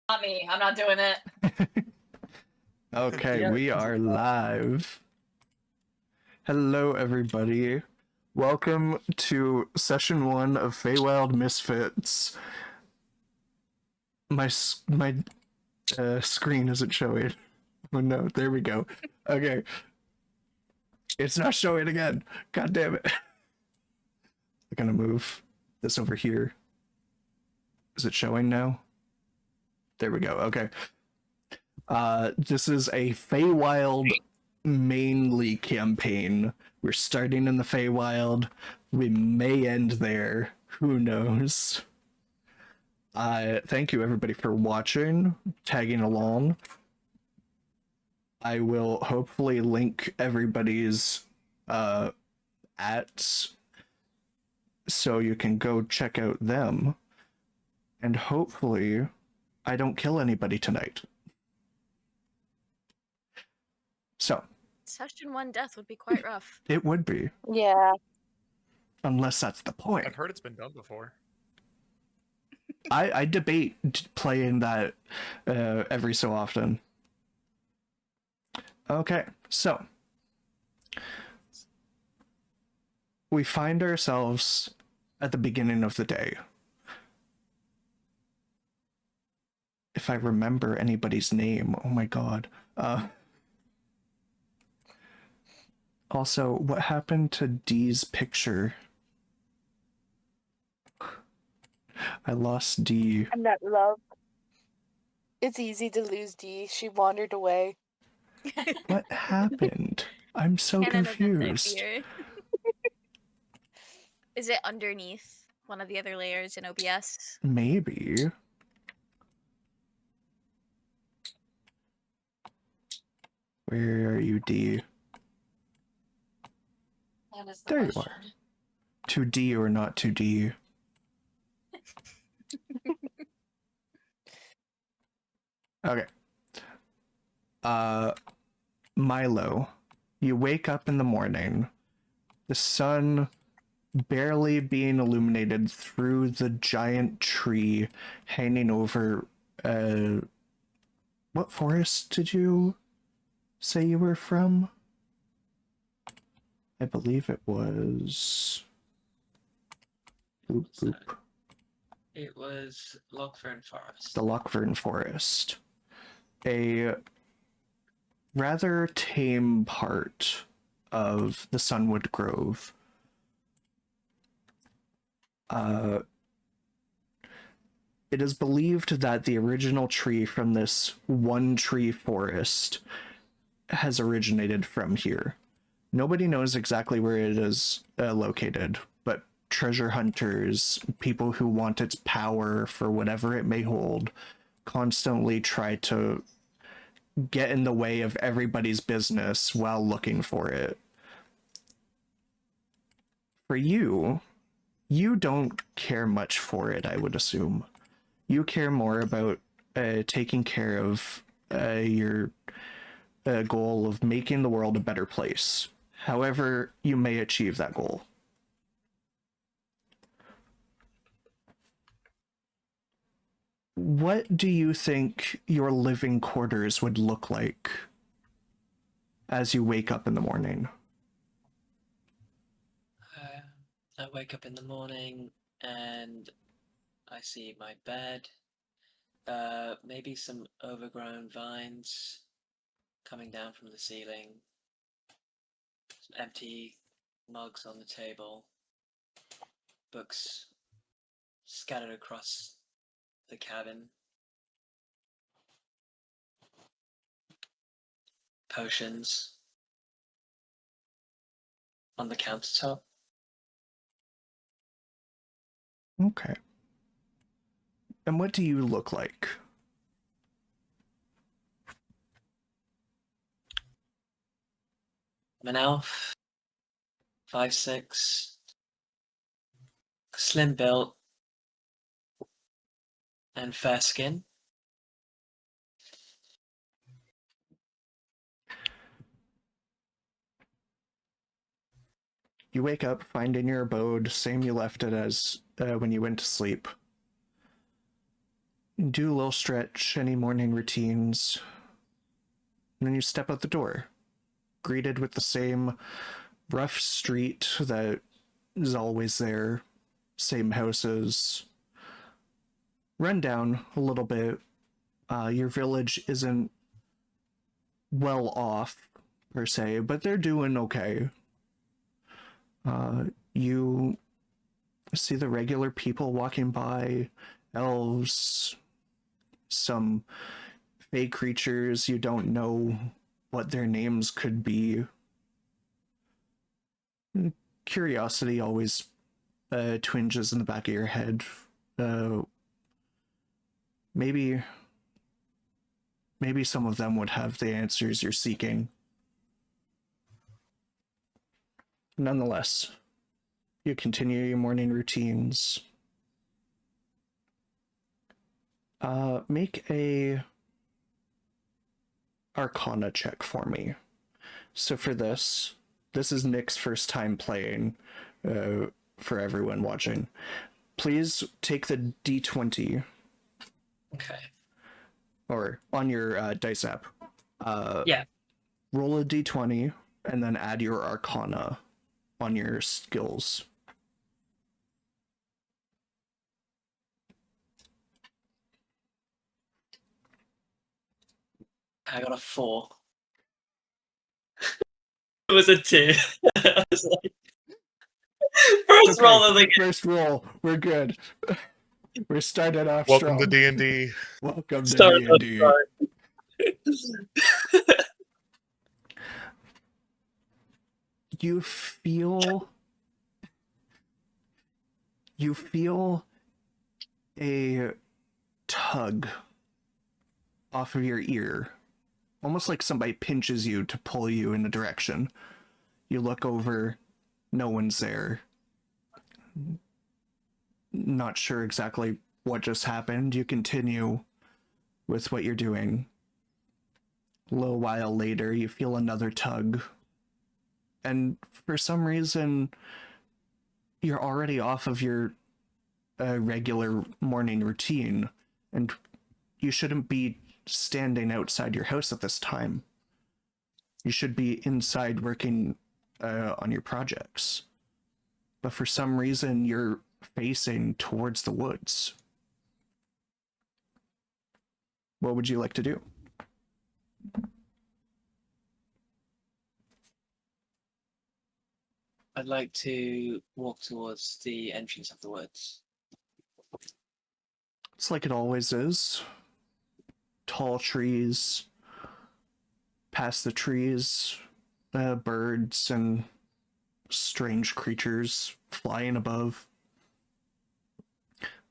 Not me. I'm not doing it. Okay, Yeah. we are live. Hello, everybody. Welcome to session 1 of Feywild Misfits. My screen isn't showing. Oh no, there we go. Okay. It's not showing again. God damn it. I'm gonna move this over here. Is it showing now? There we go. Okay. This is a Feywild mainly campaign. We're starting in the Feywild. We may end there. Who knows? Thank you everybody for watching, tagging along. I will hopefully link everybody's ats so you can go check out them. And hopefully I don't kill anybody tonight. So, Session 1 death would be quite rough. it would be. Yeah. Unless that's the point. I've heard it's been done before. I debate playing that every so often. Okay, so we find ourselves at the beginning of the day. If I remember anybody's name, oh my god. Also, what happened to Dee's picture? I lost D. I'm not loved. It's easy to lose D. She wandered away. What happened? I'm so confused. Is it underneath one of the other layers in OBS? Maybe. Where are you, D? That is the There you question. are. 2D or not 2D? Okay. Milo, you wake up in the morning, the sun barely being illuminated through the giant tree hanging over, what forest did you say you were from? I believe it was... Boop, boop. It was Lockfern Forest. The Lockfern Forest. A rather tame part of the Sunwood Grove. It is believed that the original tree from this one tree forest has originated from here. Nobody knows exactly where it is located, but treasure hunters, people who want its power for whatever it may hold, constantly try to get in the way of everybody's business while looking for it. For you, you don't care much for it, I would assume. You care more about taking care of your goal of making the world a better place, however you may achieve that goal. What do you think your living quarters would look like as you wake up in the morning? I wake up in the morning and I see my bed, maybe some overgrown vines coming down from the ceiling, some empty mugs on the table, books scattered across the cabin, potions on the countertop. Okay. And what do you look like? I'm an elf, 5'6", slim built, and fair skin. You wake up, finding your abode, same you left it as when you went to sleep. do a little stretch, any morning routines, and then you step out the door, greeted with the same rough street that is always there, same houses, run down a little bit. Your village isn't well off per se, but they're doing okay. You see the regular people walking by, elves, some fey creatures you don't know what their names could be. Curiosity always twinges in the back of your head. Maybe some of them would have the answers you're seeking. Nonetheless, you continue your morning routines. Make a Arcana check for me. So for this is Nick's first time playing, for everyone watching. Please take the D20. Okay. Or on your dice app. Yeah. Roll a D20 and then add your Arcana on your skills. I got a 4. It was a 2. I was like, first Okay, roll of the game. First roll. We're good. We're starting off Welcome strong. to D&D. Welcome to Start off D&D. strong. You feel a tug off of your ear, almost like somebody pinches you to pull you in a direction. You look over, no one's there. Not sure exactly what just happened. You continue with what you're doing. A little while later, you feel another tug. And for some reason, you're already off of your regular morning routine, and you shouldn't be standing outside your house at this time. You should be inside working on your projects. But for some reason, you're facing towards the woods. What would you like to do? I'd like to walk towards the entrance of the woods. It's like it always is. Tall trees. Past the trees, birds and strange creatures flying above.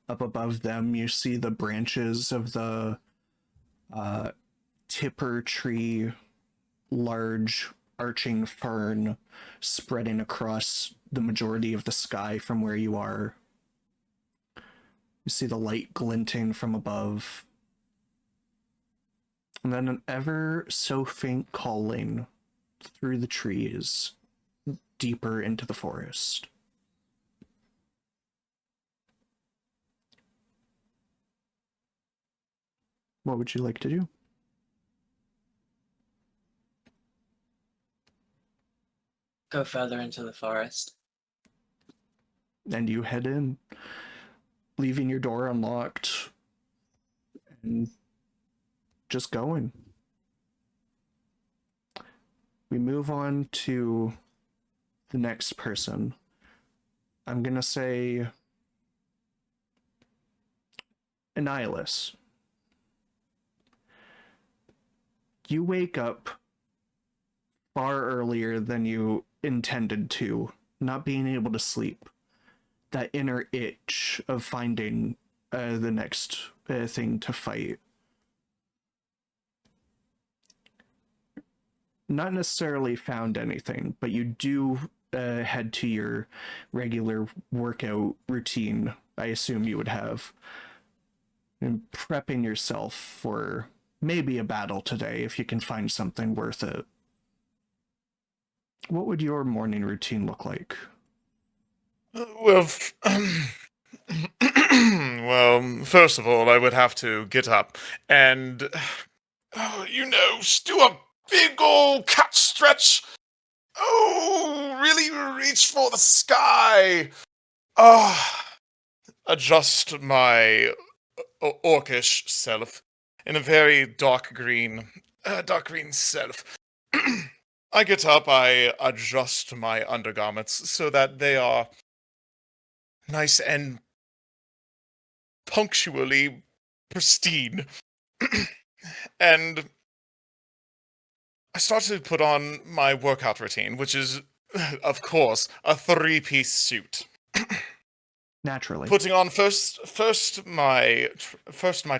Up above them, you see the branches of the tipper tree, large arching fern spreading across the majority of the sky from where you are. You see the light glinting from above. And then an ever so faint calling through the trees, deeper into the forest. What would you like to do? Go further into the forest. And you head in, leaving your door unlocked, and just going. We move on to the next person. I'm gonna say Annihilus. You wake up far earlier than you intended to, not being able to sleep. That inner itch of finding the next thing to fight. Not necessarily found anything, but you do head to your regular workout routine, I assume you would have. And prepping yourself for maybe a battle today if you can find something worth it. What would your morning routine look like? Well, first of all, I would have to get up and, do a big old cat stretch. Oh, really reach for the sky. Oh, adjust my orcish self in a very dark green self. I get up, I adjust my undergarments so that they are nice and punctually pristine. And I start to put on my workout routine, which is, of course, a 3-piece suit. Naturally. Putting on first my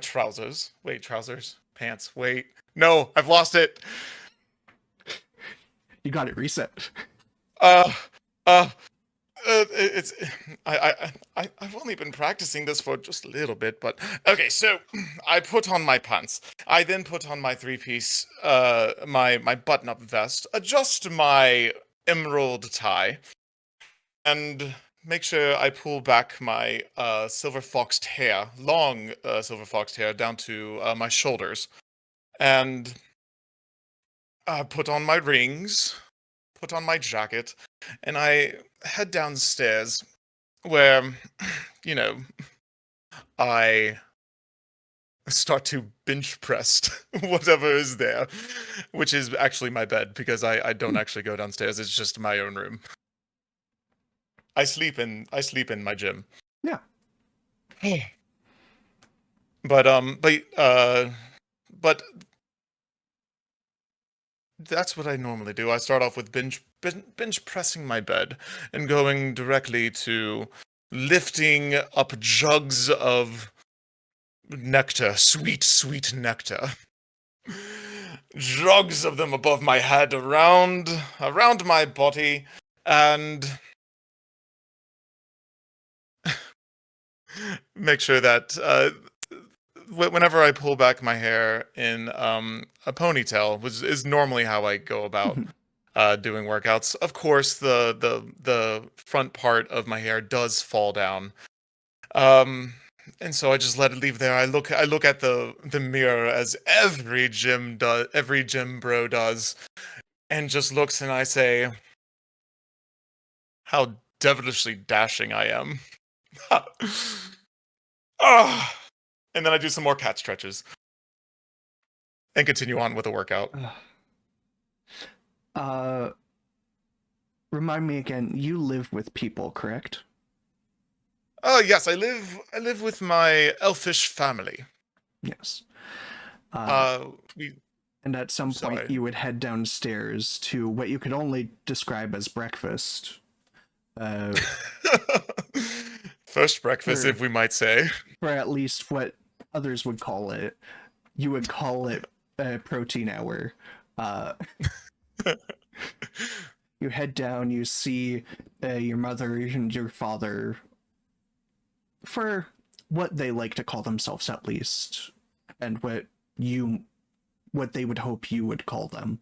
trousers. Wait, trousers, pants. Wait, no, I've lost it. You got it reset. It's I've only been practicing this for just a little bit, but okay. So I put on my pants. I then put on my 3-piece, my button-up vest. Adjust my emerald tie, and make sure I pull back my silver foxed hair, long silver foxed hair, down to my shoulders, and put on my rings, put on my jacket, and I head downstairs where, I start to bench press whatever is there, which is actually my bed because I don't actually go downstairs. It's just my own room. I sleep in my gym. Yeah. But that's what I normally do. I start off with bench pressing my bed and going directly to lifting up jugs of nectar, sweet nectar. Jugs of them above my head, around my body, and make sure that whenever I pull back my hair in a ponytail, which is normally how I go about doing workouts. Of course, the front part of my hair does fall down, and so I just let it leave there. I look at the mirror as every gym bro does, and just looks, and I say, "How devilishly dashing I am." Ah. And then I do some more cat stretches. And continue on with the workout. Remind me again, you live with people, correct? Oh yes, I live with my elfish family. Yes. And at some point Sorry. you would head downstairs to what you could only describe as breakfast. First breakfast, if we might say. Or at least what others would call it. You would call it protein hour. You head down, you see your mother and your father, for what they like to call themselves at least, and what they would hope you would call them.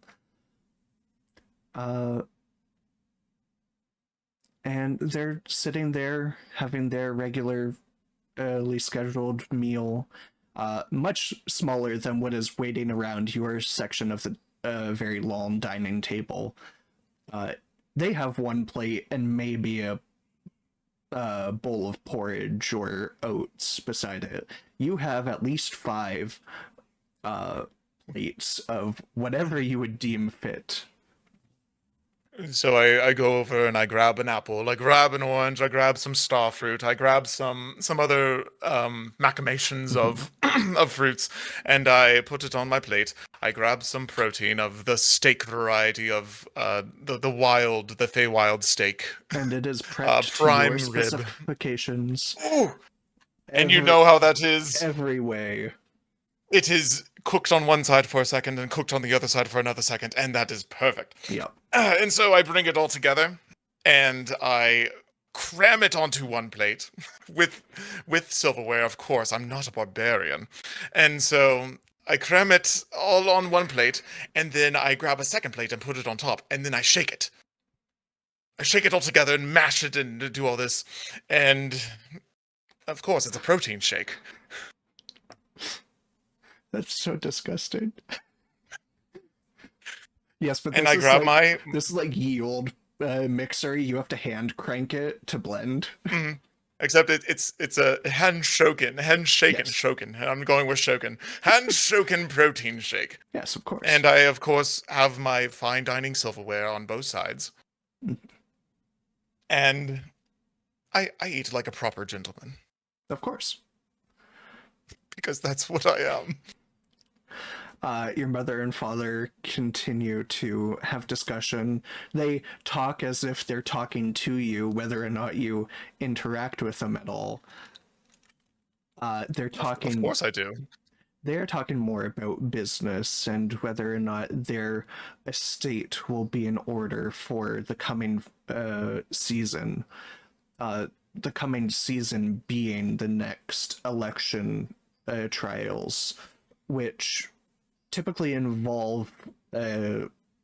And they're sitting there having their regularly scheduled meal, much smaller than what is waiting around your section of the very long dining table. They have one plate and maybe a bowl of porridge or oats beside it. You have at least 5 plates of whatever you would deem fit. So I go over and I grab an apple, I grab an orange, I grab some star fruit, I grab some other machinations of of fruits, and I put it on my plate. I grab some protein of the steak variety of the Feywild steak. And it is prepped prime to your rib. specifications. Ooh. And you know how that is. Every way. It is cooked on one side for a second and cooked on the other side for another second, and that is perfect. Yep. And so I bring it all together, and I cram it onto one plate with silverware. Of course, I'm not a barbarian, and so I cram it all on one plate, and then I grab a second plate and put it on top, and then I shake it. I shake it all together and mash it and do all this, and Of course, it's a protein shake. That's so disgusting. Yes, but And this I is grab like this is like ye old mixer. You have to hand crank it to blend. Except it's a hand shaken, Yes. shoken. And I'm going with shoken. Hand shaken protein shake. Yes, of course. And I, of course, have my fine dining silverware on both sides. And I eat like a proper gentleman. Of course. Because that's what I am. Your mother and father continue to have discussion. They talk as if they're talking to you, whether or not you interact with them at all. They're talking. Of course I do. They are talking more about business and whether or not their estate will be in order for the coming season. The coming season being the next election trials, which typically involve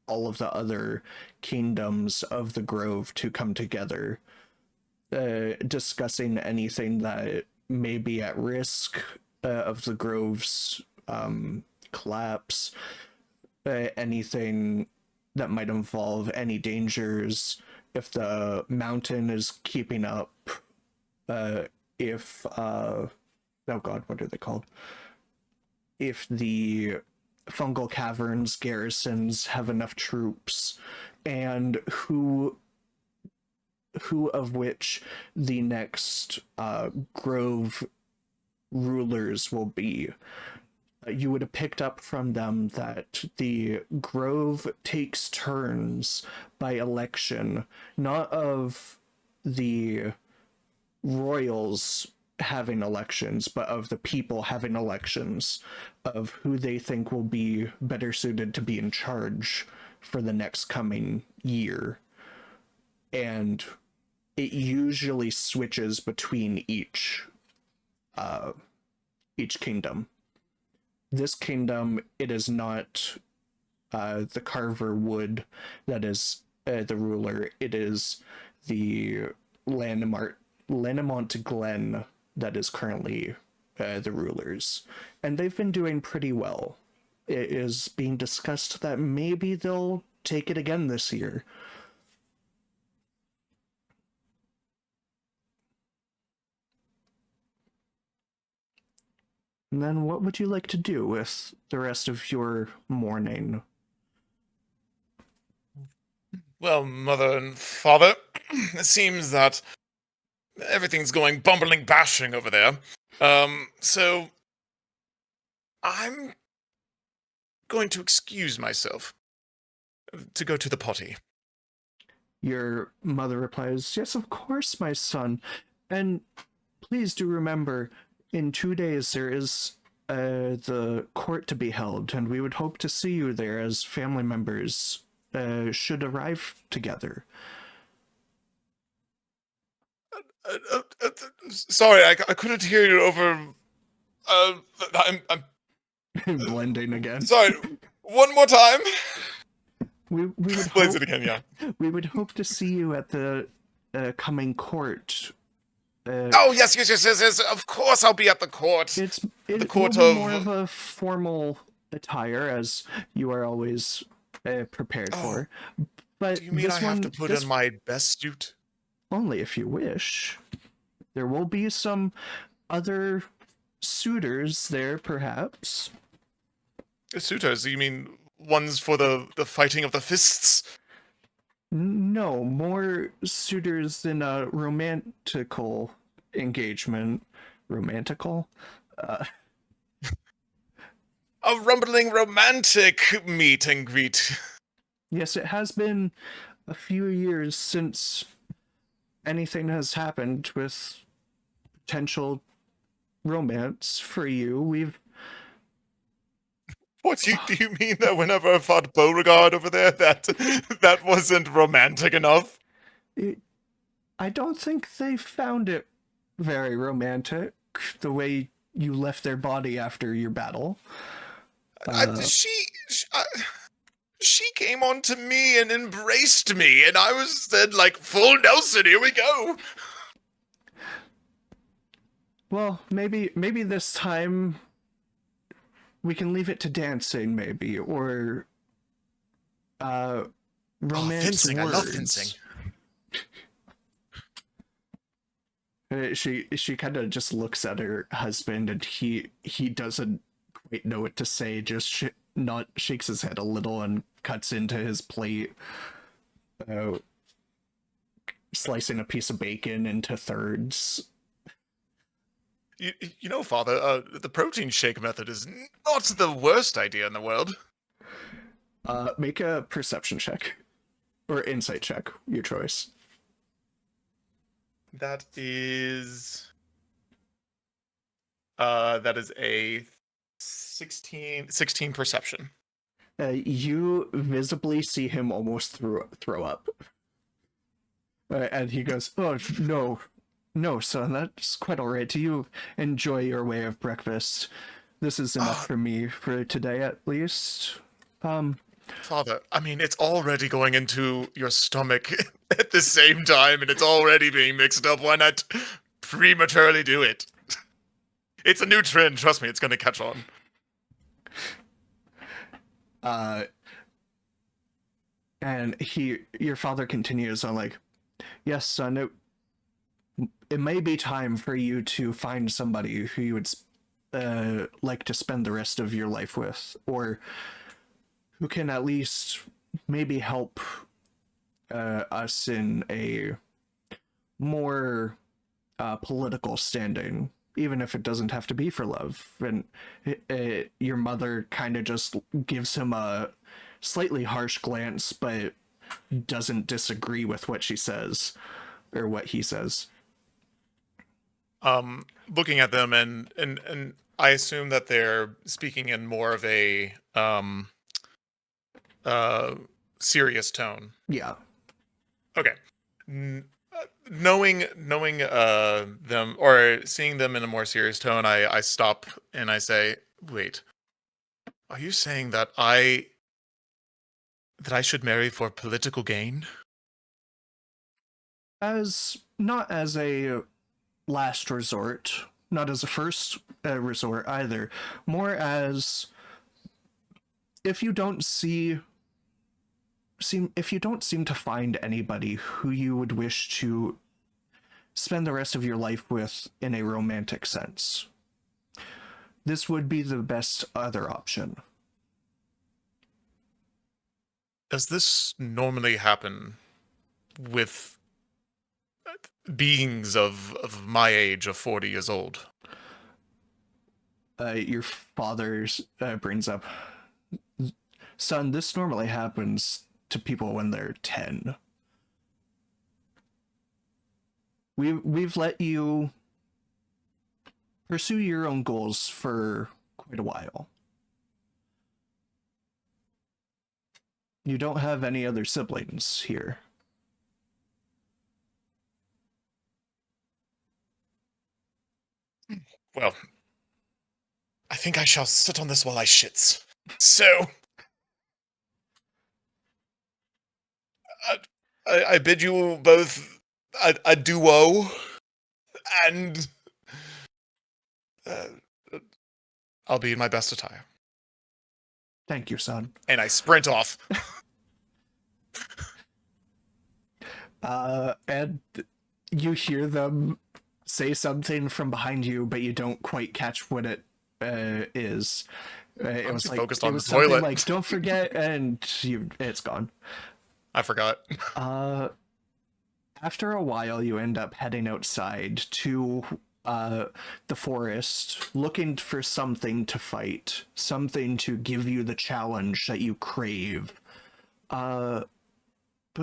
all of the other kingdoms of the Grove to come together, discussing anything that may be at risk of the Grove's collapse, anything that might involve any dangers, if the mountain is keeping up, if oh god, what are they called? If the fungal caverns garrisons have enough troops, and who of which the next Grove rulers will be. You would have picked up from them that the Grove takes turns by election, not of the royals having elections, but of the people having elections, of who they think will be better suited to be in charge for the next coming year. And it usually switches between each kingdom. This kingdom, it is not the Carver Wood that is the ruler. It is the Lanimont Glen that is currently the rulers. And they've been doing pretty well. It is being discussed that maybe they'll take it again this year. And then what would you like to do with the rest of your morning? Well, mother and father, it seems that everything's going bumbling bashing over there. So I'm going to excuse myself to go to the potty. Your mother replies, "Yes, of course, my son. And please do remember, in 2 days there is the court to be held, and we would hope to see you there as family members should arrive together." Sorry, I couldn't hear you over. I'm Blending again. sorry. One more time. We would Plays hope, it again, yeah. we would hope to see you at the coming court. Oh yes. Of course, I'll be at the court. It the court will be of- more of a formal attire, as you are always prepared for. But Do you mean this I have one, to put this in my best suit? only if you wish. There will be some other suitors there, perhaps. Suitors? You mean ones for the fighting of the fists? No, more suitors in a romantical engagement. Romantical? A rumbling romantic meet and greet. Yes, it has been a few years since anything has happened with potential romance for you. What do you mean that whenever I fought Beauregard over there, that wasn't romantic enough? I don't think they found it very romantic, the way you left their body after your battle. She came on to me and embraced me, and I was then like, full Nelson, here we go. Well, maybe this time we can leave it to dancing, maybe, or romance fencing. words. I love fencing. She kind of just looks at her husband, and he doesn't quite know what to say. Just shakes his head a little and cuts into his plate, slicing a piece of bacon into thirds. You know, Father, the protein shake method is not the worst idea in the world. Make a perception check or insight check, your choice. That is a 16 perception. You visibly see him almost throw up. And he goes, "Oh, no, son, that's quite all right. You enjoy your way of breakfast. This is enough for me for today, at least." Father, I mean, it's already going into your stomach at the same time, and it's already being mixed up. Why not prematurely do it? It's a new trend. Trust me, it's going to catch on. And your father continues on like, "Yes, son, it may be time for you to find somebody who you would like to spend the rest of your life with, or who can at least maybe help us in a more political standing, even if it doesn't have to be for love." And your mother kind of just gives him a slightly harsh glance, but doesn't disagree with what she says or what he says. Looking at them, and I assume that they're speaking in more of a serious tone. Yeah. Okay. Knowing them, or seeing them in a more serious tone, I stop and I say, "Wait, are you saying that I should marry for political gain?" Not as a last resort, not as a first resort either. More as if you don't seem to find anybody who you would wish to spend the rest of your life with in a romantic sense, this would be the best other option. Does this normally happen with beings of my age, of 40 years old? Your father brings up, "Son, this normally happens to people when they're 10. We've let you pursue your own goals for quite a while. You don't have any other siblings here." Well, I think I shall sit on this while I shits. So, I bid you both a duo, and I'll be in my best attire. Thank you, son. And I sprint off. And you hear them say something from behind you, but you don't quite catch what it is. It was like focused it on was the something toilet. like, "Don't forget," and it's gone. I forgot. After a while, you end up heading outside to the forest, looking for something to fight, something to give you the challenge that you crave. But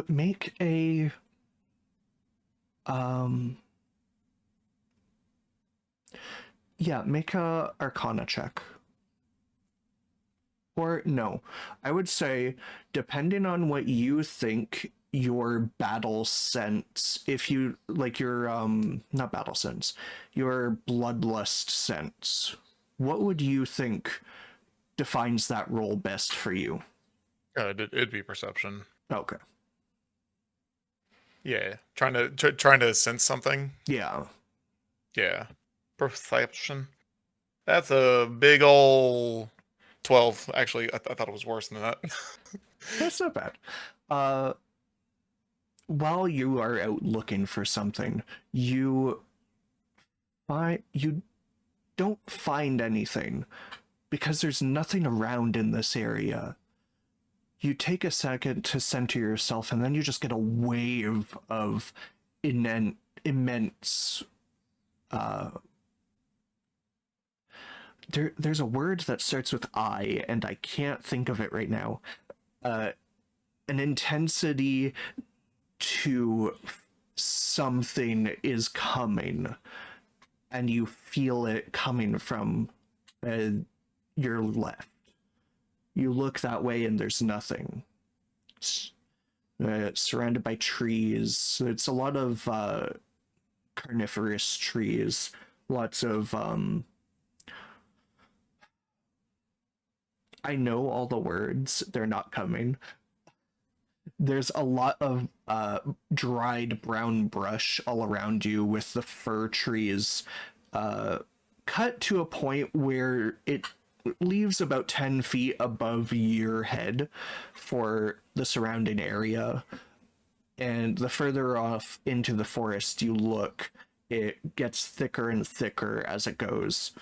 make a make a Arcana check. Or no, I would say, depending on what you think your battle sense, if you like your not battle sense, your bloodlust sense, what would you think defines that role best for you? It'd be perception. Okay. Yeah, trying to sense something. Yeah. Yeah. Perception. That's a big ol' 12. Actually, I thought it was worse than that. That's not bad. While you are out looking for something, you don't find anything because there's nothing around in this area. You take a second to center yourself, and then you just get a wave of immense. There's a word that starts with I, and I can't think of it right now. An intensity to something is coming, and you feel it coming from your left. You look that way and there's nothing. It's surrounded by trees. It's a lot of carnivorous trees. Lots of I know all the words, they're not coming. There's a lot of dried brown brush all around you, with the fir trees cut to a point where it leaves about 10 feet above your head for the surrounding area. And the further off into the forest you look, it gets thicker and thicker as it goes.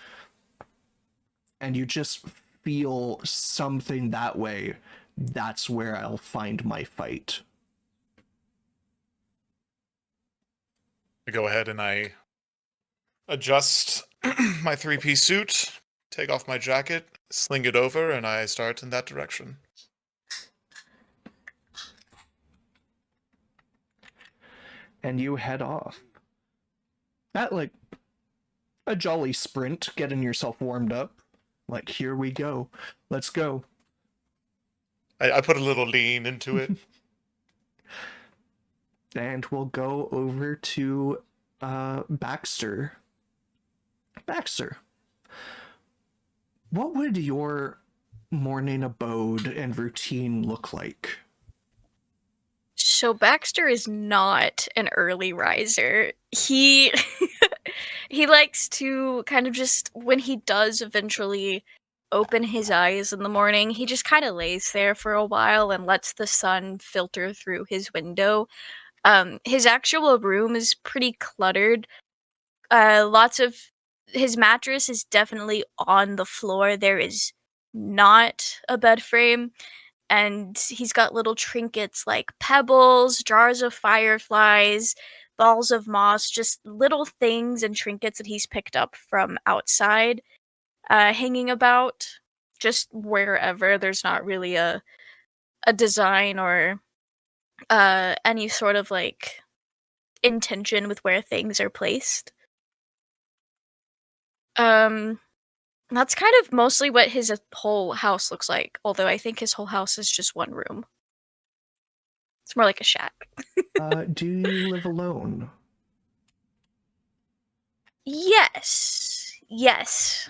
And you just feel something that way. That's where I'll find my fight. I go ahead and I adjust my 3-piece suit, take off my jacket, sling it over, and I start in that direction. And you head off. At like a jolly sprint, getting yourself warmed up. Like, here we go. Let's go. I put a little lean into it. And we'll go over to Baxter. Baxter, what would your morning abode and routine look like? So Baxter is not an early riser. He he likes to kind of just, when he does eventually open his eyes in the morning, he just kind of lays there for a while and lets the sun filter through his window. His actual room is pretty cluttered. Lots of his mattress is definitely on the floor. There is not a bed frame. And he's got little trinkets like pebbles, jars of fireflies, balls of moss, just little things and trinkets that he's picked up from outside, hanging about just wherever. There's not really a design or any sort of like intention with where things are placed. That's kind of mostly what his whole house looks like, although I think his whole house is just one room. It's more like a shack. Do you live alone? Yes. Yes.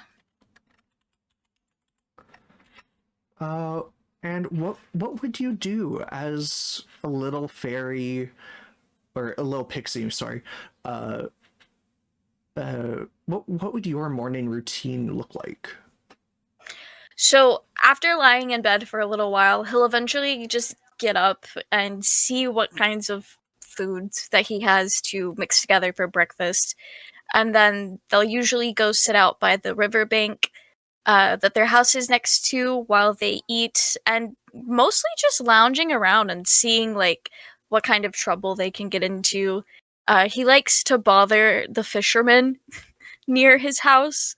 And what would you do as a little fairy, or a little pixie, sorry. What would your morning routine look like? So after lying in bed for a little while, he'll eventually just get up and see what kinds of foods that he has to mix together for breakfast. And then they'll usually go sit out by the riverbank that their house is next to while they eat, and mostly just lounging around and seeing like what kind of trouble they can get into. He likes to bother the fishermen near his house,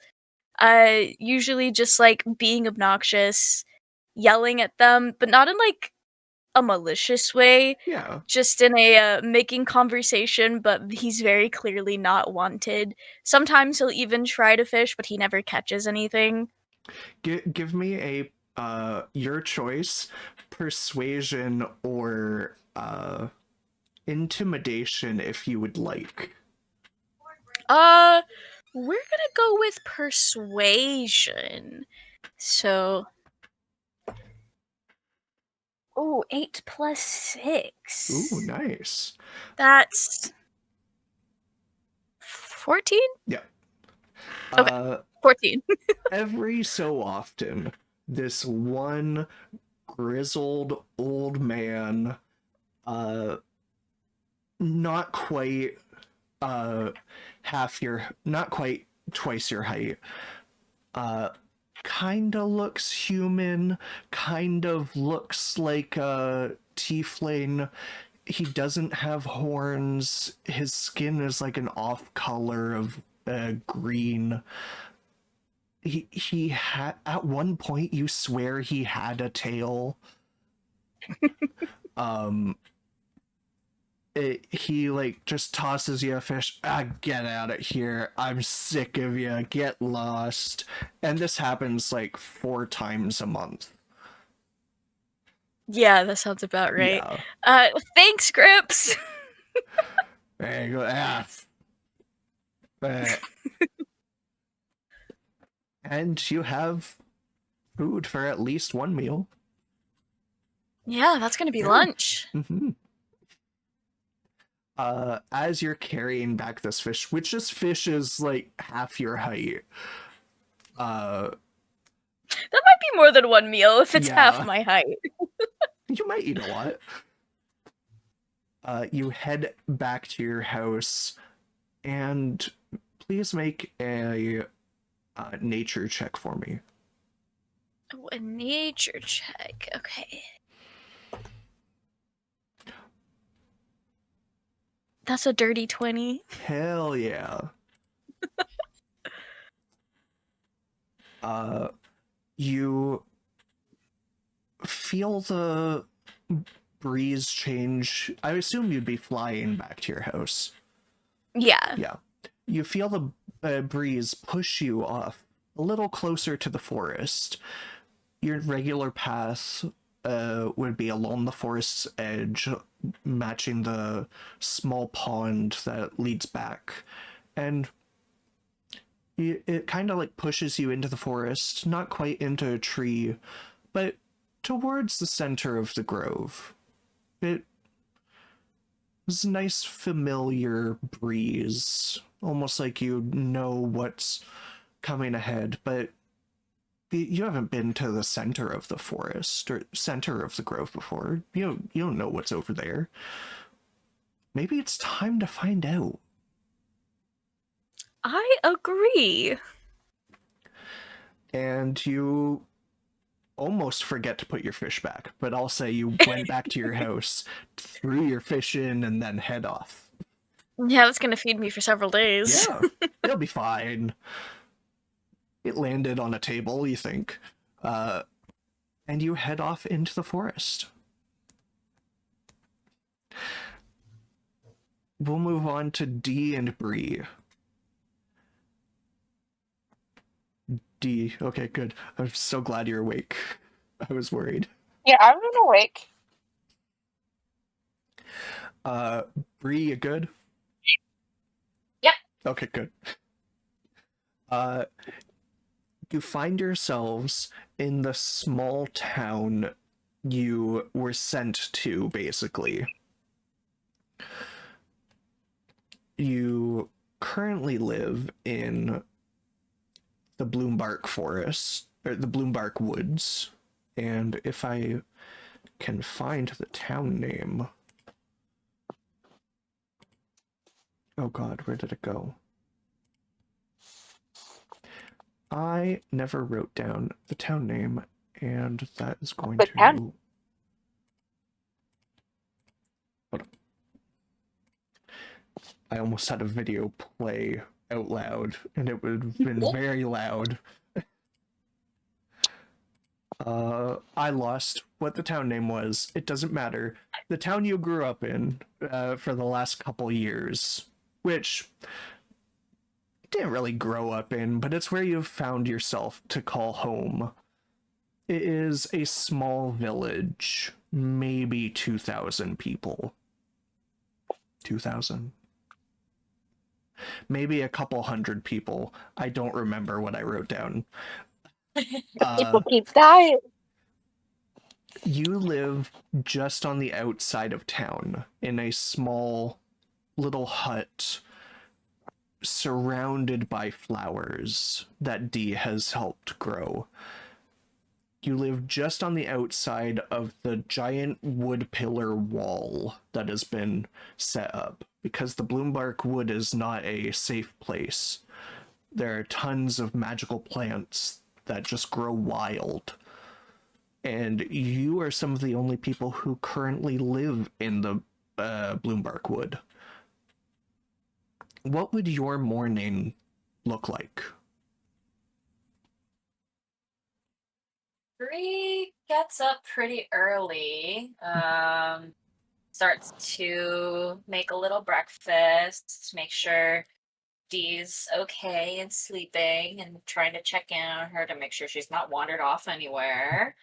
usually just like being obnoxious, yelling at them, but not in like a malicious way, Yeah. just in a making conversation, but he's very clearly not wanted. Sometimes he'll even try to fish, but he never catches anything. Give me a your choice, persuasion or intimidation if you would like. We're gonna go with persuasion. So, 8 plus 6. Ooh, nice. That's 14? Yeah. Uh, 14. every so often, this one grizzled old man, not quite not quite twice your height, kind of looks human, kind of looks like a tiefling. He doesn't have horns. His skin is like an off color of green. He had, at one point you swear he had a tail. He like just tosses you a fish. Get out of here. I'm sick of you. Get lost. And this happens like 4 times a month. Yeah, that sounds about right. Yeah. Thanks, Grips. There you go. And you have food for at least one meal. Yeah, that's gonna be Yeah. lunch. Mm-hmm. As you're carrying back this fish, which this fish is like half your height. That might be more than one meal if it's Yeah. half my height. You might eat a lot. You head back to your house, and please make a nature check for me. Oh, a nature check. Okay. That's a dirty 20. Hell yeah. You feel the breeze change. I assume you'd be flying back to your house. Yeah. Yeah. You feel the breeze push you off a little closer to the forest. Your regular path would be along the forest's edge, matching the small pond that leads back. And it kind of like pushes you into the forest, not quite into a tree, but towards the center of the grove. It was a nice familiar breeze, almost like you know what's coming ahead, but you haven't been to the center of the forest or center of the grove before. You don't know what's over there. Maybe it's time to find out. I agree. And you almost forget to put your fish back, but I'll say you went back to your house, threw your fish in, and then head off. Yeah, that's gonna feed me for several days. Yeah, it'll be fine. It landed on a table, you think. And you head off into the forest. We'll move on to D and Bree. D, okay, good. I'm so glad you're awake. I was worried. Yeah, I'm awake. Bree, you good? Yep. Okay, good. You find yourselves in the small town you were sent to, basically. You currently live in the Bloombark Forest, or the Bloombark Woods, and if I can find the town name... Oh god, where did it go? I never wrote down the town name, and that is going The to... town? Hold on. I almost had a video play out loud, and it would have been very loud. I lost what the town name was. It doesn't matter. The town you grew up in for the last couple years, which you didn't really grow up in, but it's where you've found yourself to call home. It is a small village, maybe 2,000 people. 2,000? Maybe a couple hundred people. I don't remember what I wrote down. People keep dying. You live just on the outside of town in a small little hut surrounded by flowers that Dee has helped grow. You live just on the outside of the giant wood pillar wall that has been set up because the Bloombark Wood is not a safe place. There are tons of magical plants that just grow wild. And you are some of the only people who currently live in the Bloombark Wood. What would your morning look like? Bree gets up pretty early. Starts to make a little breakfast, make sure Dee's okay and sleeping, and trying to check in on her to make sure she's not wandered off anywhere.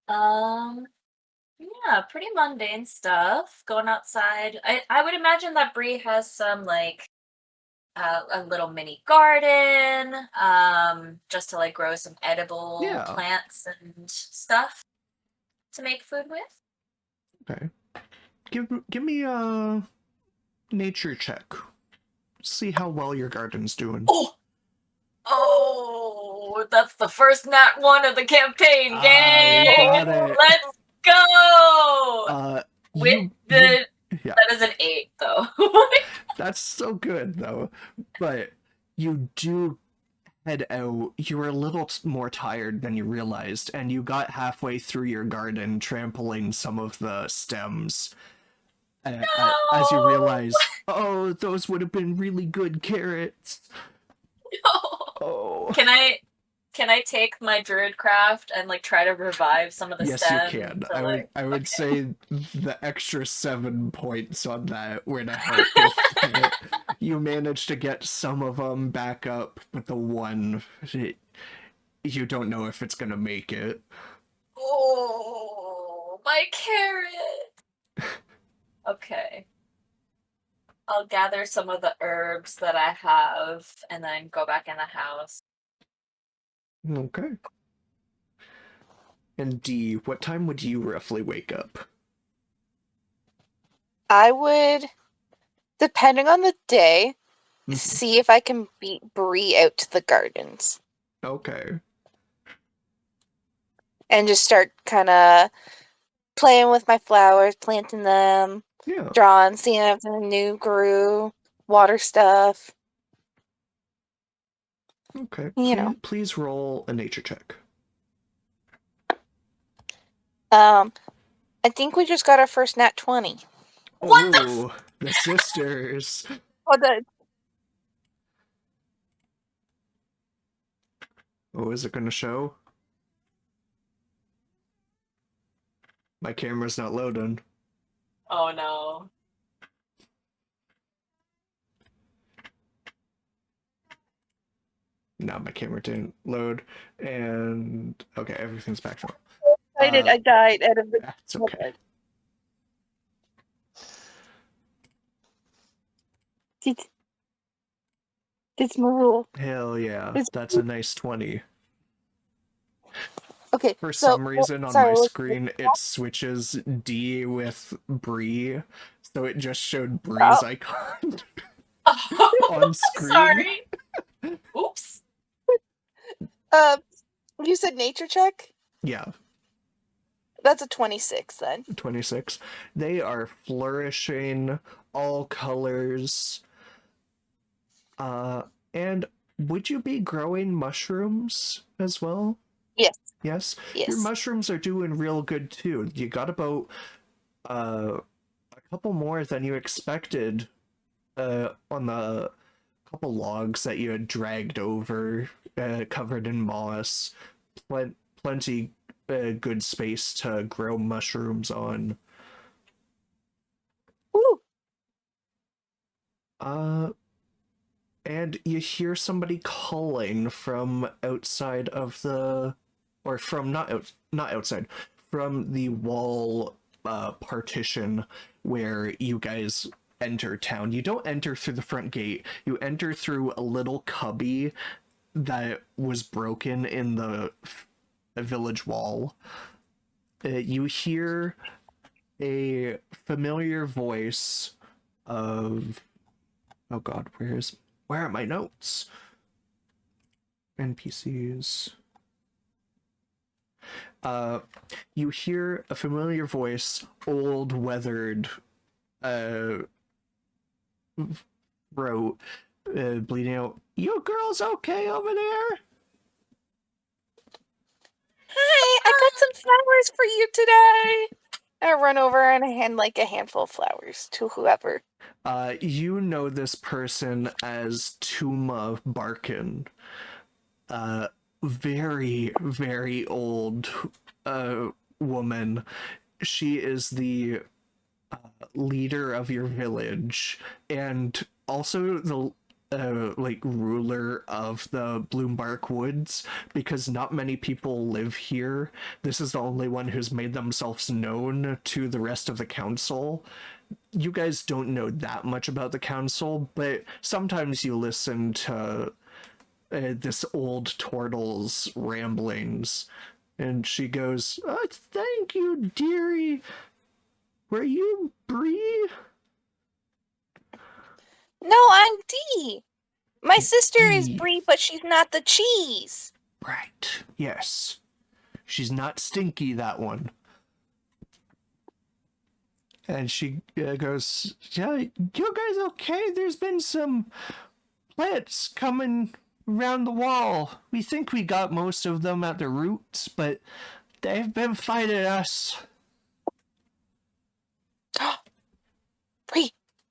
Yeah, pretty mundane stuff. Going outside. I would imagine that Bree has some like a little mini garden, just to like grow some edible Yeah. plants and stuff to make food with. Okay. Give me a nature check. See how well your garden's doing. Oh, that's the first nat 1 of the campaign, Ah, gang! we got it. Let's go! Yeah. That is an 8, though. That's so good, though. But you do head out. You were a little more tired than you realized, and you got halfway through your garden, trampling some of the stems. As you realize, oh, those would have been really good carrots. No. Oh. Can I take my druidcraft and like try to revive some of the Yes, stems? you can. To, I would say the extra 7 points on that were to help with it. You managed to get some of them back up, but the one, you don't know if it's gonna make it. Oh, my carrot! Okay. I'll gather some of the herbs that I have and then go back in the house. Okay. And Dee, what time would you roughly wake up? I would, depending on the day, Mhm. see if I can beat Bree out to the gardens. Okay. And just start kind of playing with my flowers, planting them, Yeah. drawing, seeing if the new grew, water stuff. Okay. You know. Please roll a nature check. I think we just got our first nat 20. What the Oh, the sisters. Oh, the Oh, is it gonna show? My camera's not loading. Oh no. No, my camera didn't load. And okay, everything's back to excited I died out of the. That's okay. It's my rule. Hell yeah, that's a nice 20. Okay. For so, some reason on sorry, my screen it switches D with Bree, so it just showed Bree's icon on screen. Sorry. Oops. You said nature check? Yeah, That's a 26 then. 26. They are flourishing, all colors. And would you be growing mushrooms as well? Yes. Yes? Yes. Your mushrooms are doing real good too. You got about a couple more than you expected on the couple logs that you had dragged over, covered in moss. Plenty good space to grow mushrooms on. Woo. And you hear somebody calling from outside of the, or from not outside, from the wall partition where you guys enter town. You don't enter through the front gate. You enter through a little cubby that was broken in the village wall. You hear a familiar voice of, oh god, where's Where are my notes? NPCs. You hear a familiar voice, old, weathered, throat, bleeding out. You girls okay over there? Hi, I got some flowers for you today. I run over and I hand like a handful of flowers to whoever. You know this person as Tuma Barkin. Very, very old woman. She is the leader of your village and also the like ruler of the Bloombark Woods, because not many people live here. This is the only one who's made themselves known to the rest of the council. You guys don't know that much about the council, but sometimes you listen to this old turtle's ramblings, and she goes, thank you, dearie. Were you Bree? No, I'm Dee. My sister is Dee. Brie, but she's not the cheese. Right, yes. She's not stinky, that one. And she goes, yeah, you guys okay? There's been some plants coming around the wall. We think we got most of them at the roots, but they've been fighting us.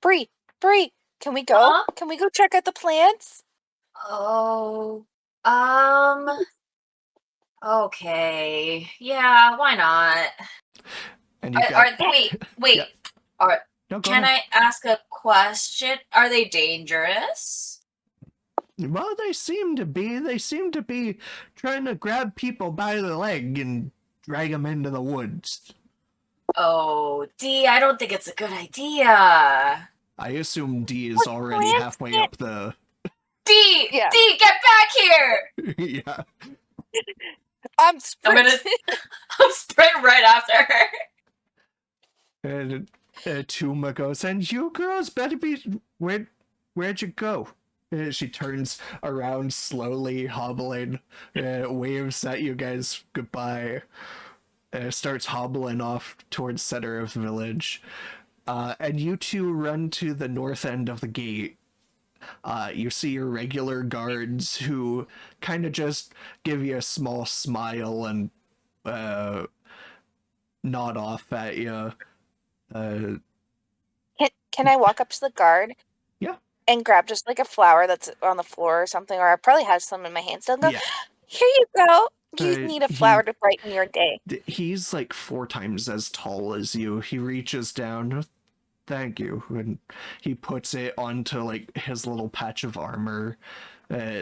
Brie, can we go? Huh? Can we go check out the plants? Oh, okay. Yeah, why not? And you got... Wait. Yeah. No, go Can ahead. I ask a question? Are they dangerous? Well, they seem to be. They seem to be trying to grab people by the leg and drag them into the woods. Oh, Dee, I don't think it's a good idea. I assume D is What already plants halfway can't- up the... Dee, Yeah. Dee, get back here! Yeah. I'm I'm sprinting. gonna I'm sprinting right after her. And Tuma goes, and you girls better be... Where'd you go? She turns around slowly, hobbling, waves at you guys goodbye, starts hobbling off towards center of the village. And you two run to the north end of the gate. You see your regular guards who kind of just give you a small smile and nod off at you. Can I walk up to the guard? Yeah. And grab just like a flower that's on the floor or something, or I probably have some in my hand still. And go, Yeah. here you go. You need a He- flower to brighten your day. He's like 4 times as tall as you. He reaches down, thank you, and he puts it onto like his little patch of armor,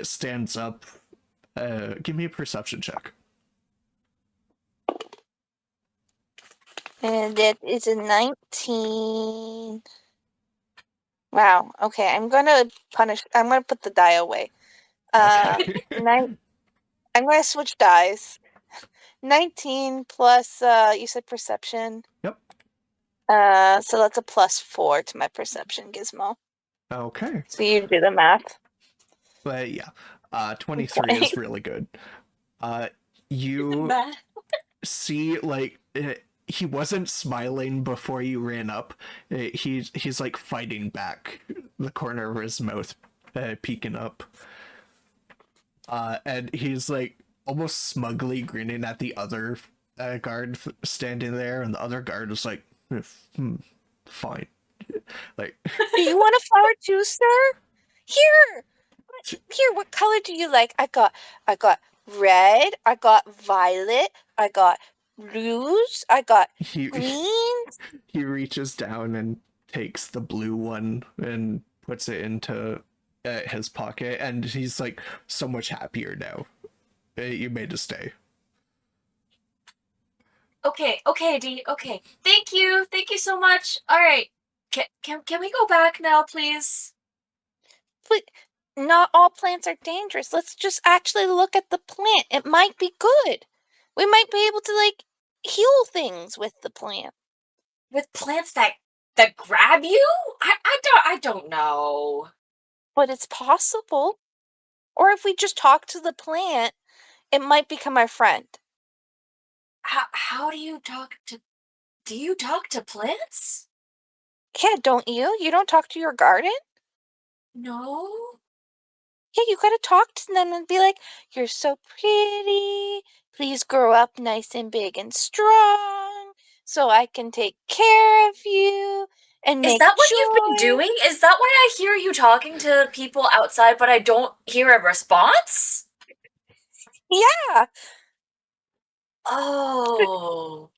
stands up. Give me a perception check. And it is a 19. Wow. Okay, I'm gonna put the die away. Okay. I'm gonna switch dies. 19 plus you said perception. Yep. So that's a +4 to my perception gizmo. Okay. So you do the math. But yeah, 23 is really good. You see, like, he wasn't smiling before you ran up. He's like fighting back, the corner of his mouth peeking up. And he's like almost smugly grinning at the other guard standing there, and the other guard is like, fine. Like, Do you want a flower too, sir? Here, what color do you like? I got red, I got violet, I got blues, I got greens. He reaches down and takes the blue one and puts it into his pocket, and he's like so much happier now. You made a stay. Okay, Dee. Okay, thank you so much. All right, can we go back now, please? But not all plants are dangerous. Let's just actually look at the plant. It might be good. We might be able to like heal things with the plant. With plants that grab you? I don't know. but it's possible. Or if we just talk to the plant, it might become our friend. How do you talk to? Do you talk to plants? Yeah, don't you? You don't talk to your garden? No. Yeah, you gotta talk to them and be like, "You're so pretty. Please grow up nice and big and strong so I can take care of you and Is make that what you've been joy." doing? Is that why I hear you talking to people outside, but I don't hear a response? Yeah. Oh.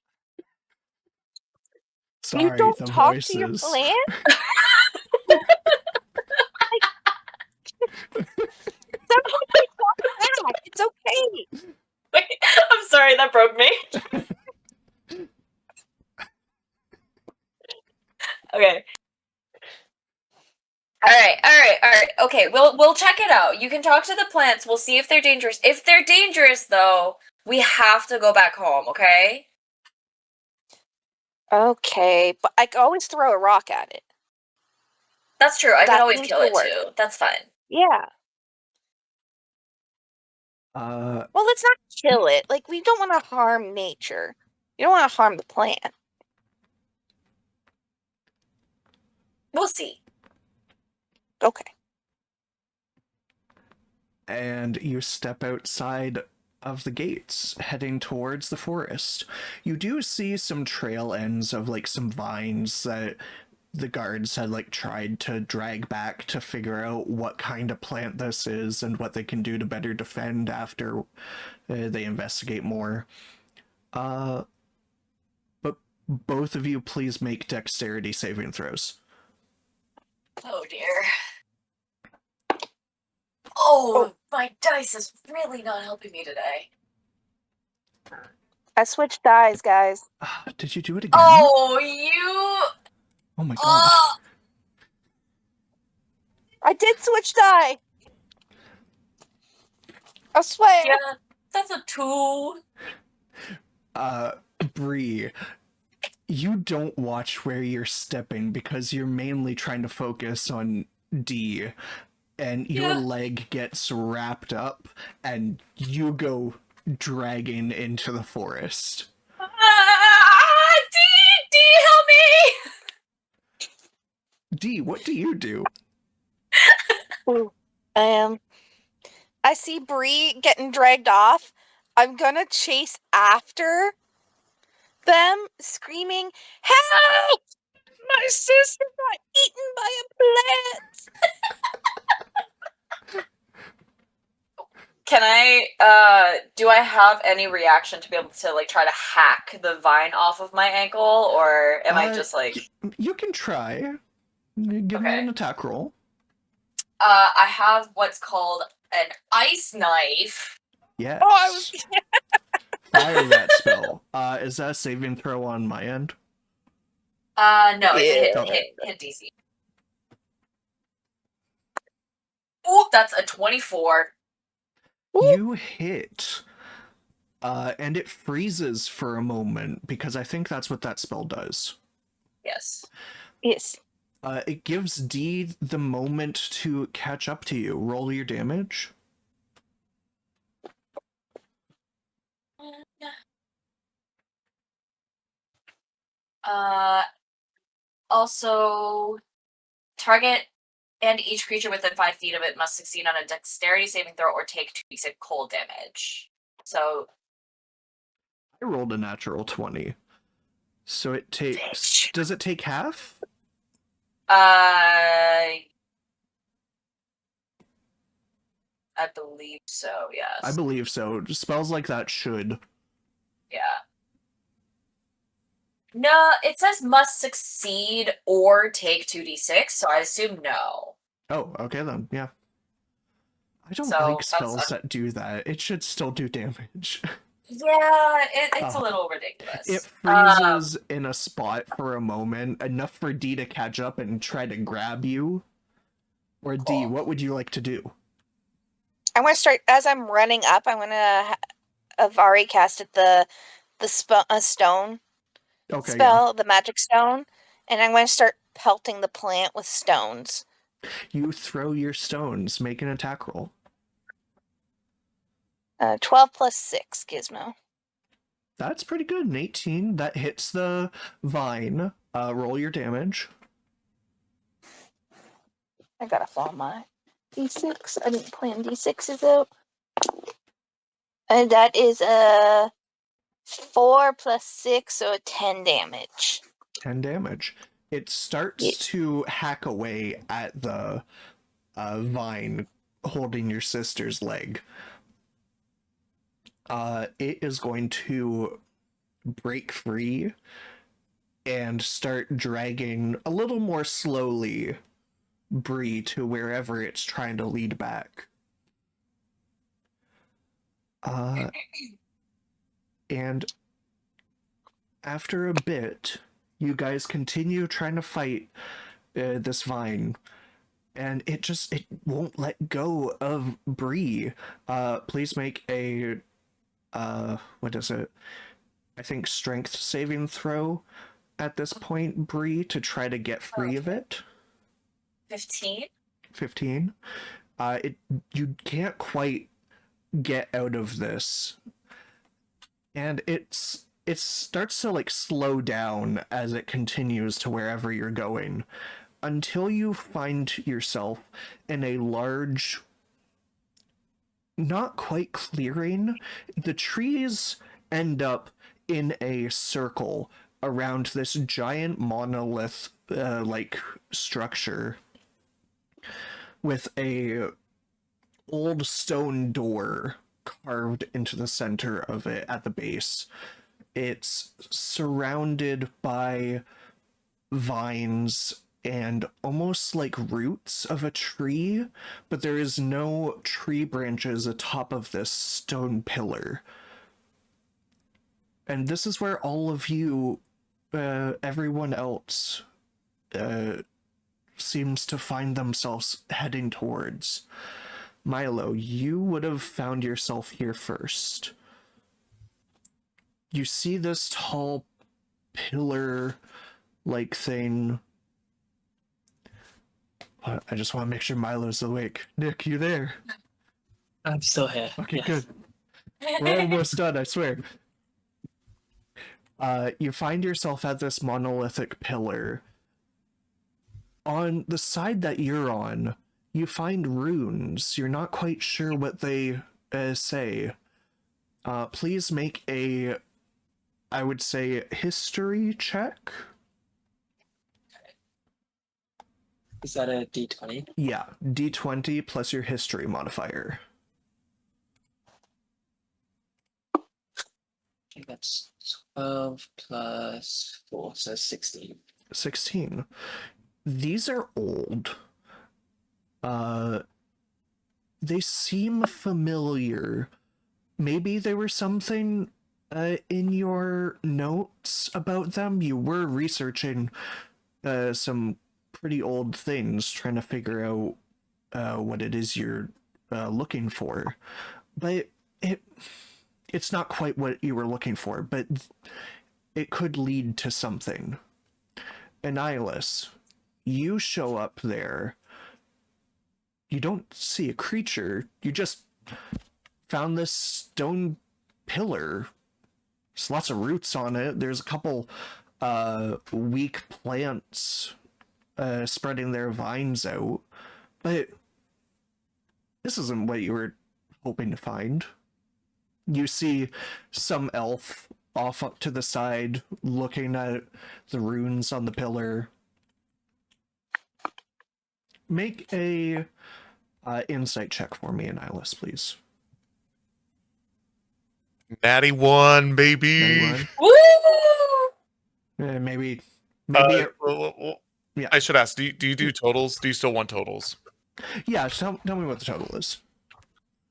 You Sorry, don't the talk to your voices. plant? Sometimes talk back. It's okay. Wait, I'm sorry, that broke me. Okay. All right. Okay, we'll check it out. You can talk to the plants. We'll see if they're dangerous. If they're dangerous, though, we have to go back home. Okay? Okay, but I can always throw a rock at it. That's true. I could That always seems kill to it work. too. That's fine. Yeah. Well, let's not kill it. Like, we don't want to harm nature. You don't want to harm the plant. We'll see. Okay. And you step outside of the gates, heading towards the forest. You do see some trail ends of like some vines that the guards had like tried to drag back to figure out what kind of plant this is and what they can do to better defend after they investigate more. But both of you please make dexterity saving throws. Oh dear. Oh, my dice is really not helping me today. I switched dies, guys. Did you do it again? Oh, you. Oh my god. Oh, I did switch die. I swear. yeah, that's a 2. Bree, you don't watch where you're stepping because you're mainly trying to focus on D, and your Yeah. leg gets wrapped up and you go dragging into the forest. D, help me! D, what do you do? Ooh. I see Bree getting dragged off. I'm gonna chase after them, screaming, "Help! My sister got eaten by a plant!" Can I, do I have any reaction to be able to, like, try to hack the vine off of my ankle, or am I just, like... You can try. Give me Okay. an attack roll. I have what's called an ice knife. Yes. Oh, I was. Fire that spell. Is that a saving throw on my end? No, it's a Yeah. hit DC. Ooh, that's a 24. You hit. And it freezes for a moment, because I think that's what that spell does. Yes. Yes. It gives D the moment to catch up to you. Roll your damage. Also, target and each creature within 5 feet of it must succeed on a dexterity saving throw or take 2d6 cold damage. So, I rolled a natural 20. So it takes... Bitch. Does it take half? I believe so, yes. I believe so. Spells like that should. Yeah. No, it says must succeed or take 2d6, so I assume no. Oh, okay then, yeah. I don't So, like that's spells that do that. It should still do damage. Yeah, it's a little ridiculous. It freezes in a spot for a moment, enough for D to catch up and try to grab you. Or D, Cool. what would you like to do? I'm gonna start as I'm running up. I'm gonna have already casted the stone Okay, spell, the magic stone, and I'm gonna start pelting the plant with stones You throw your stones. Make an attack roll. 12 plus 6, Gizmo. That's pretty good. An 18. That hits the vine. Roll your damage. I gotta follow my d6. I didn't plan d6s out. And that is a 4 plus 6, so a 10 damage. 10 damage. It starts Yes. to hack away at the vine holding your sister's leg. It is going to break free and start dragging a little more slowly Bree to wherever it's trying to lead back. And after a bit, you guys continue trying to fight this vine, and it won't let go of Bree. Please make a what is it? I think strength saving throw at this point, Bree, to try to get free of it. 15. 15. You can't quite get out of this, and it starts to like slow down as it continues to wherever you're going, until you find yourself in a large, not quite clearing. The trees end up in a circle around this giant monolith like structure with a old stone door carved into the center of it at the base. It's surrounded by vines and almost like roots of a tree, but there is no tree branches atop of this stone pillar. And this is where all of you, everyone else, seems to find themselves heading towards. Milo, you would have found yourself here first. You see this tall pillar-like thing. I just want to make sure Milo's awake. Nick, you there? I'm still here. Okay, yes. good. We're almost done, I swear. You find yourself at this monolithic pillar. On the side that you're on, you find runes. You're not quite sure what they say. Please make a, I would say, history check. Is that a D20? Yeah, D20 plus your history modifier. Okay, that's 12 plus 4, so 16. 16. These are old. They seem familiar. Maybe there were something in your notes about them. You were researching some pretty old things, trying to figure out what it is you're looking for. But it's not quite what you were looking for, but it could lead to something. Annihilus, you show up there. You don't see a creature. You just found this stone pillar. There's lots of roots on it. There's a couple weak plants spreading their vines out. But this isn't what you were hoping to find. You see some elf off up to the side looking at the runes on the pillar. Make a insight check for me, Annihilus, please. Natty 1, baby. Anyone? Woo! Maybe. Yeah. I should ask, do you do totals? Do you still want totals? Yeah, tell me what the total is.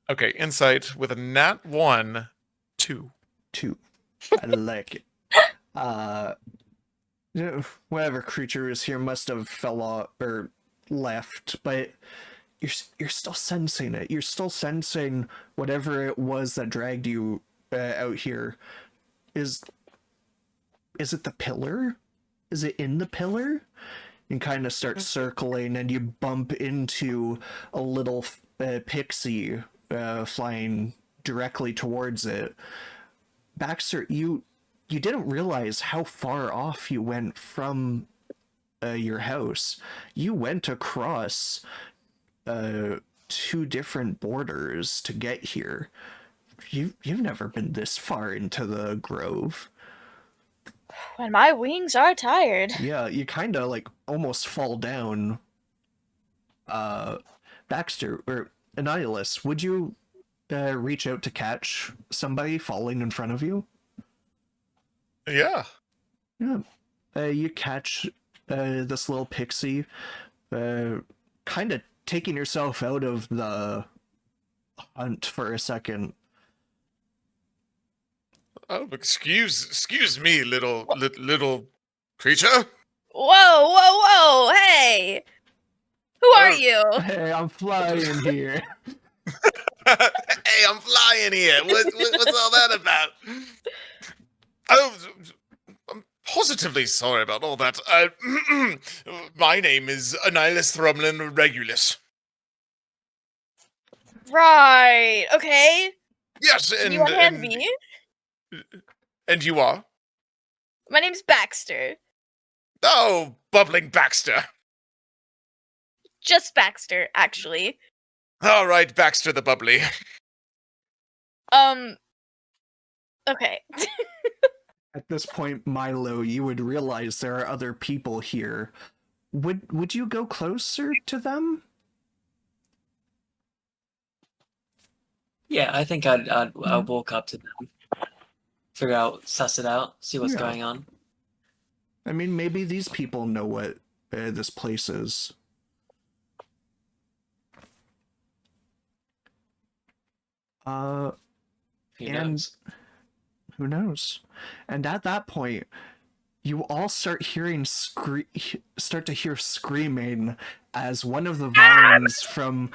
Okay, insight with a nat 1, 2. 2. I like it. Whatever creature is here must have fell off or left, but you're still sensing it. You're still sensing whatever it was that dragged you out here. Is it the pillar? Is it in the pillar? and kind of start circling, and you bump into a little pixie flying directly towards it. Baxter, you didn't realize how far off you went from your house. You went across 2 different borders to get here. You've never been this far into the grove. When my wings are tired. Yeah, you kind of like almost fall down. Baxter or Annihilus, would you reach out to catch somebody falling in front of you? Yeah. Yeah. You catch this little pixie, kind of taking yourself out of the hunt for a second. Oh, excuse me, little creature. Whoa! Hey, who are you? Hey, I'm flying here. Hey, I'm flying here. What's all that about? Oh, I'm positively sorry about all that. My name is Annihilus Thrumlin Regulus. Right. Okay. Yes, Can and you hand me? And you are? My name's Baxter. Oh, bubbling Baxter. Just Baxter, actually. All right, Baxter the bubbly. Okay. At this point, Milo, you would realize there are other people here. Would you go closer to them? Yeah, I think I'll walk up to them, figure out, suss it out, see what's Yeah. going on. I mean, maybe these people know what this place is. Who And- knows? Who knows? And at that point, you all start to hear screaming as one of the vines from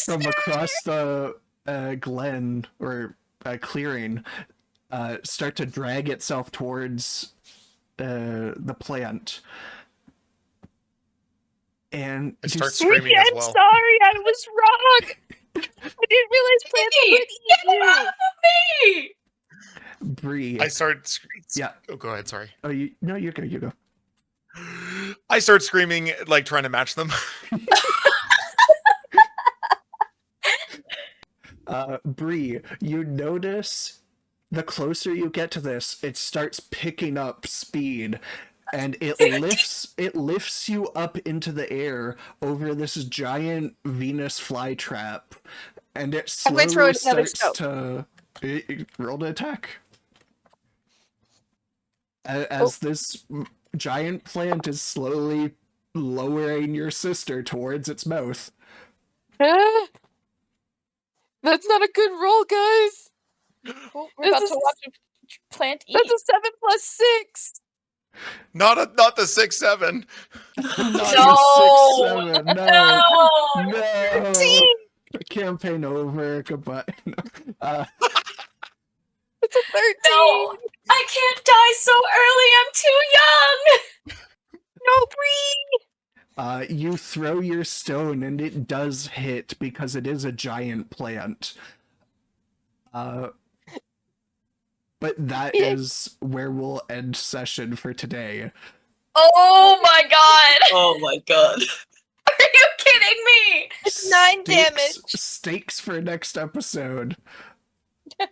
across the glen or clearing start to drag itself towards the plant. And I start you screaming as I'm well. sorry, I was wrong. I didn't realize plants would eat Get you. off of me! Bree. I start. Yeah. Oh, go ahead. Sorry. Oh, you go. I start screaming, like trying to match them. Bree, you notice the closer you get to this, it starts picking up speed, and it lifts you up into the air over this giant Venus flytrap, and it I'm going slowly to throw another starts to roll to attack. As this giant plant is slowly lowering your sister towards its mouth. That's not a good roll, guys. Oh, we're about This to is- watch a plant eat. That's a 7 plus 6. Not the 6-7. Not No! a 6-7. No! No. Campaign over. Goodbye. No. It's a 13. No! I can't die so early! I'm too young! No, Bree. You throw your stone and it does hit because it is a giant plant. But that is where we'll end session for today. Oh my god! Oh my god. Are you kidding me? It's 9 damage. Stakes for next episode.